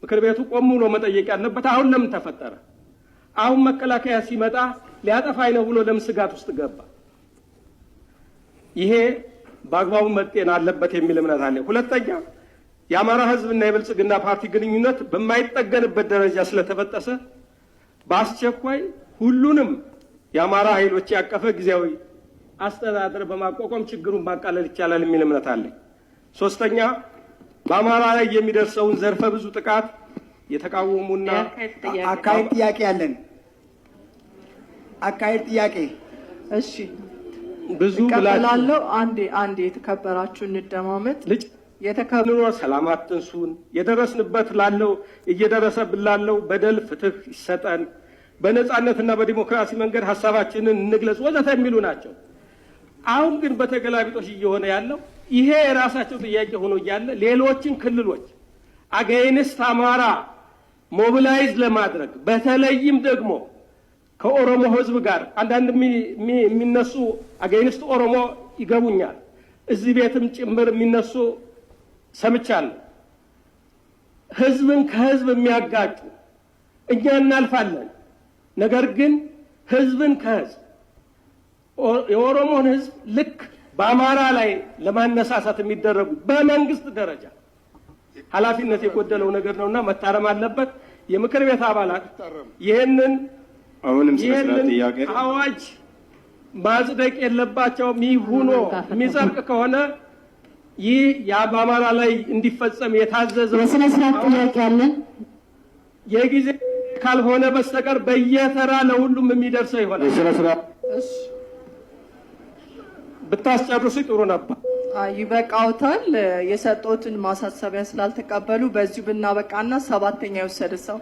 ምክር ቤቱ ቆም ብሎ መጠየቅ ያለበት አሁን ለምን ተፈጠረ? አሁን መከላከያ ሲመጣ ሊያጠፋኝ ነው ብሎ ለምን ስጋት ውስጥ ገባ? ይሄ በአግባቡ መጤን አለበት የሚል እምነት አለ። ሁለተኛ የአማራ ህዝብና የብልጽግና ፓርቲ ግንኙነት በማይጠገንበት ደረጃ ስለተበጠሰ በአስቸኳይ ሁሉንም የአማራ ኃይሎች ያቀፈ ጊዜያዊ አስተዳደር በማቋቋም ችግሩን ማቃለል ይቻላል የሚል እምነት አለ። ሶስተኛ በአማራ ላይ የሚደርሰውን ዘርፈ ብዙ ጥቃት የተቃወሙና አካሄድ ጥያቄ ያለን አካሄድ ጥያቄ እሺ ብዙ ብላችሁ አንዴ የተከበራችሁ እንደማመጥ የተከበሩ ሰላም አትንሱን፣ የደረስንበት ላለው እየደረሰብን ላለው በደል ፍትህ ይሰጠን፣ በነጻነትና በዲሞክራሲ መንገድ ሐሳባችንን እንግለጽ ወዘተ የሚሉ ናቸው። አሁን ግን በተገላቢጦሽ እየሆነ ያለው ይሄ የራሳቸው ጥያቄ ሆኖ እያለ ሌሎችን ክልሎች አገይንስት አማራ ሞቢላይዝ ለማድረግ በተለይም ደግሞ ከኦሮሞ ህዝብ ጋር አንዳንድ የሚነሱ አገይንስት ኦሮሞ ይገቡኛል፣ እዚህ ቤትም ጭምር የሚነሱ ሰምቻለሁ። ህዝብን ከህዝብ የሚያጋጩ እኛ እናልፋለን። ነገር ግን ህዝብን ከህዝብ የኦሮሞን ህዝብ ልክ በአማራ ላይ ለማነሳሳት የሚደረጉ በመንግስት ደረጃ ኃላፊነት የጎደለው ነገር ነውና መታረም አለበት። የምክር ቤት አባላት ይህንን አዋጅ ማጽደቅ የለባቸውም። ይህ ሆኖ የሚጸድቅ ከሆነ ይህ በአማራ ላይ እንዲፈጸም የታዘዘው የሥነ ስርዓት ጥያቄ አለን። የጊዜ ካልሆነ በስተቀር በየተራ ለሁሉም የሚደርሰው ይሆናል። የሥነ ስርዓት ብታስጨርሱ ጥሩ ነበር። ይበቃውታል። የሰጡትን ማሳሰቢያ ስላልተቀበሉ በዚሁ ብናበቃና ሰባተኛ የወሰደ ሰው